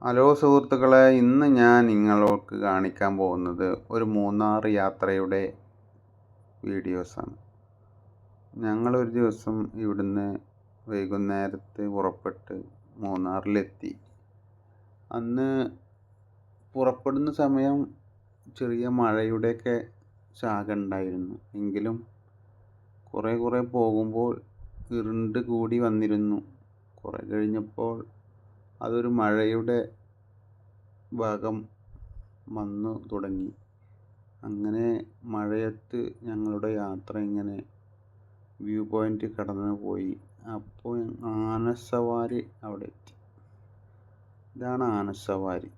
Hello സുഹൃത്തുക്കളെ, ഇന്ന് ഞാൻ നിങ്ങൾക്ക് കാണിക്കാൻ പോകുന്നത് ഒരു മൂന്നാർ യാത്രയുടെ വീഡിയോസാണ്. ഞങ്ങളൊരു ദിവസം ഇവിടുന്ന് വൈകുന്നേരത്ത് പുറപ്പെട്ട് മൂന്നാറിലെത്തി. അന്ന് പുറപ്പെടുന്ന സമയം ചെറിയ മഴയുടെയൊക്കെ ശാഖ ഉണ്ടായിരുന്നു. എങ്കിലും കുറേ പോകുമ്പോൾ ഇരുണ്ട് കൂടി വന്നിരുന്നു. കുറേ കഴിഞ്ഞപ്പോൾ അതൊരു മഴയുടെ ഭാഗം വന്നു തുടങ്ങി. അങ്ങനെ മഴയത്ത് ഞങ്ങളുടെ യാത്ര ഇങ്ങനെ വ്യൂ പോയിന്റ് കടന്നു പോയി. അപ്പോൾ ആനസവാരി അവിടെ എത്തി. ഇതാണ് ആനസവാരി.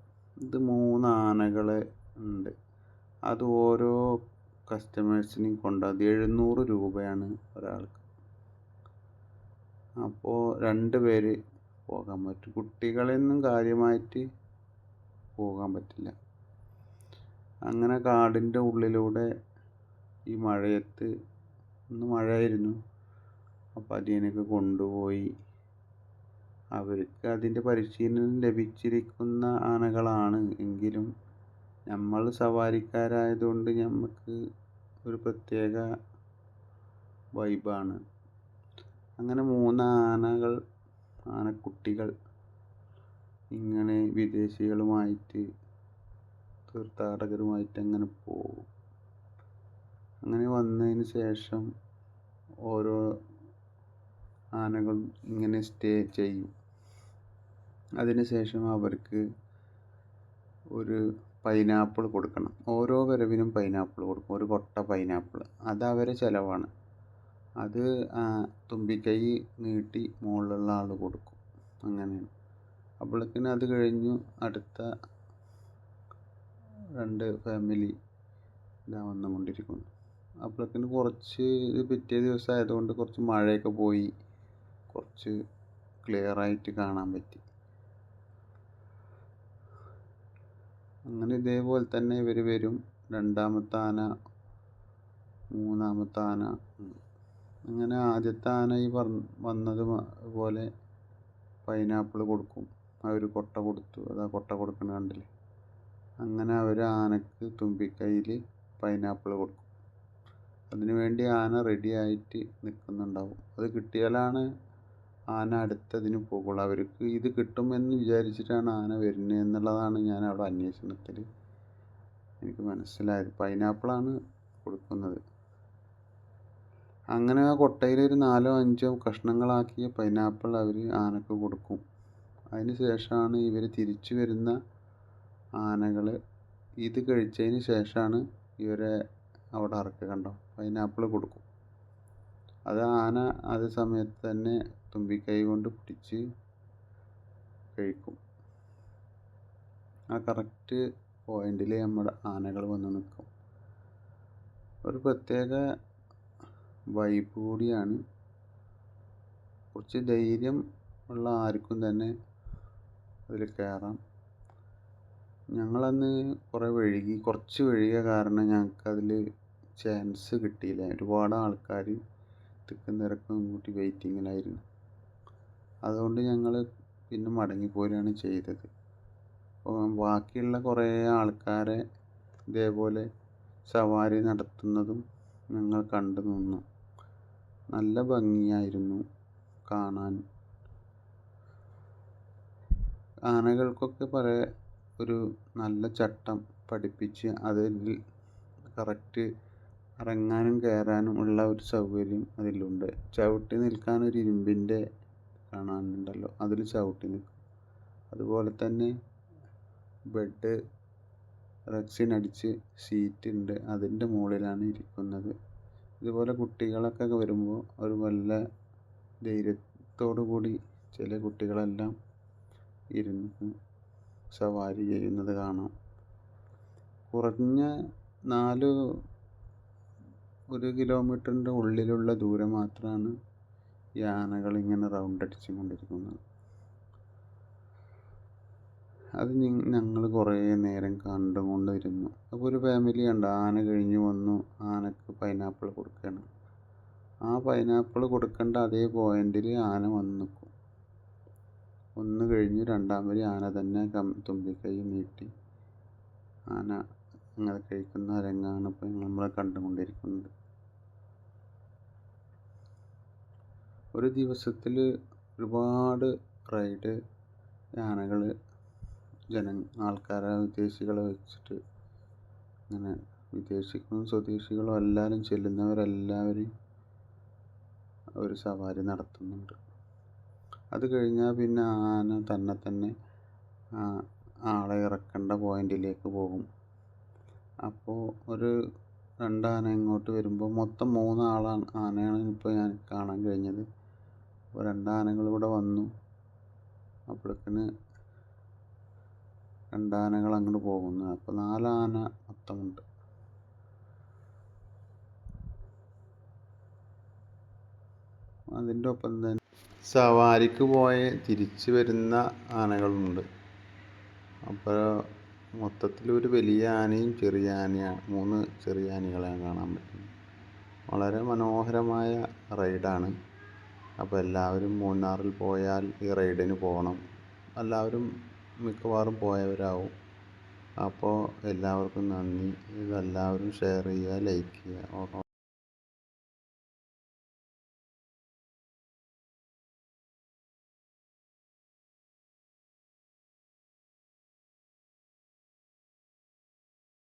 ഇത് 3 ആനകൾ ഉണ്ട്. അത് ഓരോ കസ്റ്റമേഴ്സിനെയും കൊണ്ട് 700 രൂപയാണ് ഒരാൾക്ക്. അപ്പോൾ 2 പേര് പോകാൻ പറ്റും. കുട്ടികളെയൊന്നും കാര്യമായിട്ട് പോകാൻ പറ്റില്ല. അങ്ങനെ കാടിൻ്റെ ഉള്ളിലൂടെ ഈ മഴയത്ത്, ഇന്ന് മഴയായിരുന്നു, അപ്പോൾ അതിനൊക്കെ കൊണ്ടുപോയി. അവർക്ക് അതിൻ്റെ പരിശീലനം ലഭിച്ചിരിക്കുന്ന ആനകളാണ്. എങ്കിലും നമ്മൾ സവാരിക്കാരായതുകൊണ്ട് നമുക്ക് ഒരു പ്രത്യേക വൈബാണ്. അങ്ങനെ 3 ആനക്കുട്ടികൾ ഇങ്ങനെ വിദേശികളുമായിട്ട്, തീർത്ഥാടകരുമായിട്ട് അങ്ങനെ പോകും. അങ്ങനെ വന്നതിന് ശേഷം ഓരോ ആനകളും ഇങ്ങനെ സ്റ്റേ ചെയ്യും. അതിന് ശേഷം അവർക്ക് ഒരു പൈനാപ്പിൾ കൊടുക്കണം. ഓരോ വരവിനും പൈനാപ്പിൾ കൊടുക്കും. ഒരു കൊട്ട പൈനാപ്പിൾ. അത് അവരെ ചിലവാണ്. അത് തുമ്പിക്കൈ നീട്ടി മുകളിലുള്ള ആൾ കൊടുക്കും. അങ്ങനെയാണ്. അപ്പോഴേക്കിന് അത് കഴിഞ്ഞു അടുത്ത 2 ഫാമിലി ഇതാ വന്നുകൊണ്ടിരിക്കുന്നു. അപ്പോഴേക്കിന് കുറച്ച് പിറ്റേ ദിവസം ആയതുകൊണ്ട് കുറച്ച് മഴയൊക്കെ പോയി, കുറച്ച് ക്ലിയറായിട്ട് കാണാൻ പറ്റി. അങ്ങനെ ഇതേപോലെ തന്നെ ഇവർ വരും. 2ാമത്തെ ആന, 3ാമത്തെ ആന. അങ്ങനെ ആദ്യത്തെ ആന ഈ വന്നത് പോലെ പൈനാപ്പിൾ കൊടുക്കും. അവർ കൊട്ട കൊടുത്തു. അതാ കൊട്ട കൊടുക്കണ കണ്ടില്ലേ. അങ്ങനെ അവർ ആനക്ക് തുമ്പിക്കൈയിൽ പൈനാപ്പിൾ കൊടുക്കും. അതിനു വേണ്ടി ആന റെഡി ആയിട്ട് നിൽക്കുന്നുണ്ടാവും. അത് കിട്ടിയാലാണ് ആന അടുത്തതിന് പോകുള്ളൂ. അവർക്ക് ഇത് കിട്ടുമെന്ന് വിചാരിച്ചിട്ടാണ് ആന വരുന്നത് എന്നുള്ളതാണ് ഞാൻ അവിടെ അന്വേഷണത്തിൽ എനിക്ക് മനസ്സിലായത്. പൈനാപ്പിളാണ് കൊടുക്കുന്നത്. അങ്ങനെ ആ കൊട്ടയിൽ ഒരു 4-5 കഷ്ണങ്ങളാക്കിയ പൈനാപ്പിൾ അവർ ആനക്ക് കൊടുക്കും. അതിന് ശേഷമാണ് ഇവർ തിരിച്ചു വരുന്ന ആനകൾ. ഇത് കഴിച്ചതിന് ശേഷമാണ് ഇവരെ അവിടെ ഇറക്കുക. കണ്ടോ, പൈനാപ്പിൾ കൊടുക്കും. അത് ആന അതേ സമയത്ത് തന്നെ തുമ്പിക്കൈ കൊണ്ട് പിടിച്ച് കഴിക്കും. ആ കറക്റ്റ് പോയിന്റിൽ നമ്മുടെ ആനകൾ വന്ന് നിൽക്കും. ഒരു പ്രത്യേക വൈബ് കൂടിയാണ്. കുറച്ച് ധൈര്യം ഉള്ള ആർക്കും തന്നെ അതിൽ കയറാം. ഞങ്ങളന്ന് കുറച്ച് വൈകിയ കാരണം ഞങ്ങൾക്കതിൽ ചാൻസ് കിട്ടിയില്ല. ഒരുപാട് ആൾക്കാർ തിക്കും തിരക്കും കൂട്ടി വെയിറ്റിങ്ങിലായിരുന്നു. അതുകൊണ്ട് ഞങ്ങൾ പിന്നെ മടങ്ങിപ്പോരുകയാണ് ചെയ്തത്. അപ്പോൾ ബാക്കിയുള്ള കുറേ ആൾക്കാരെ ഇതേപോലെ സവാരി നടത്തുന്നതും ഞങ്ങൾ കണ്ടു നിന്നു. നല്ല ഭംഗിയായിരുന്നു കാണാൻ. ആനകൾക്കൊക്കെ ഒരു നല്ല ചട്ടം പഠിപ്പിച്ച് അതിൽ കറക്റ്റ് ഇറങ്ങാനും കയറാനും ഉള്ള ഒരു സൗകര്യം അതിലുണ്ട്. ചവിട്ടി നിൽക്കാൻ ഒരു ഇരുമ്പിൻ്റെ കാണാനുണ്ടല്ലോ, അതിൽ ചവിട്ടി നിൽക്കും. അതുപോലെ തന്നെ ബെഡ് റെക്സിനടിച്ച് സീറ്റ് ഉണ്ട്, അതിൻ്റെ മുകളിലാണ് ഇരിക്കുന്നത്. ഇതുപോലെ കുട്ടികളൊക്കെ വരുമ്പോൾ ഒരു നല്ല ധൈര്യത്തോടു കൂടി ചില കുട്ടികളെല്ലാം ഇരുന്ന് സവാരി ചെയ്യുന്നത് കാണാം. കുറഞ്ഞ 1 കിലോമീറ്ററിൻ്റെ ഉള്ളിലുള്ള ദൂരം മാത്രമാണ് ഈ ആനകൾ ഇങ്ങനെ റൗണ്ട് അടിച്ചു കൊണ്ടിരിക്കുന്നത്. അത് ഞങ്ങൾ കുറേ നേരം കണ്ടുകൊണ്ടിരുന്നു. അപ്പോൾ ഒരു ഫാമിലി ഉണ്ട്, ആന കഴിഞ്ഞു വന്നു, ആനക്ക് പൈനാപ്പിൾ കൊടുക്കുകയാണ്. ആ പൈനാപ്പിൾ കൊടുക്കേണ്ട അതേ പോയിന്റിൽ ആന വന്ന് നിൽക്കും. ഒന്ന് കഴിഞ്ഞ് രണ്ടാം വരി ആന തന്നെ തുമ്പിക്കൈ നീട്ടി ആന അങ്ങനെ കഴിക്കുന്ന രംഗമാണ് ഇപ്പോൾ നമ്മൾ കണ്ടുകൊണ്ടിരിക്കുന്നത്. ഒരു ദിവസത്തിൽ ഒരുപാട് റൈഡ് ആനകൾ ആൾക്കാരെ വിദേശികളെ വെച്ചിട്ട് ഇങ്ങനെ വിദേശികളും സ്വദേശികളും എല്ലാവരും ചെല്ലുന്നവരെല്ലാവരും ഒരു സവാരി നടത്തുന്നുണ്ട്. അത് കഴിഞ്ഞാൽ പിന്നെ ആന തന്നെ ആളെ ഇറക്കേണ്ട പോയിന്റിലേക്ക് പോകും. അപ്പോൾ ഒരു രണ്ടാന ഇങ്ങോട്ട് വരുമ്പോൾ മൊത്തം 3 ആനയാണ് ഇപ്പോൾ ഞാൻ കാണാൻ കഴിഞ്ഞത്. അപ്പോൾ 2 ആനകൾ ഇവിടെ വന്നു. അപ്പോഴേക്കിന് 2 ആനകൾ അങ്ങോട്ട് പോകുന്നു. അപ്പോൾ 4 ആന മൊത്തമുണ്ട്. അതിൻ്റെ ഒപ്പം തന്നെ സവാരിക്ക് പോയി തിരിച്ച് വരുന്ന ആനകളുണ്ട്. അപ്പോൾ മൊത്തത്തിൽ ഒരു വലിയ ആനയും ചെറിയ ആനയാണ്, 3 ചെറിയ ആനകളെയാണ് കാണാൻ പറ്റുന്നത്. വളരെ മനോഹരമായ റൈഡാണ്. അപ്പോൾ എല്ലാവരും മൂന്നാറിൽ പോയാൽ ഈ റൈഡിന് പോകണം. എല്ലാവരും മിക്കവാറും പോയവരാവും. അപ്പോൾ എല്ലാവർക്കും നന്ദി. ഇതെല്ലാവരും ഷെയർ ചെയ്യുക, ലൈക്ക് ചെയ്യുക.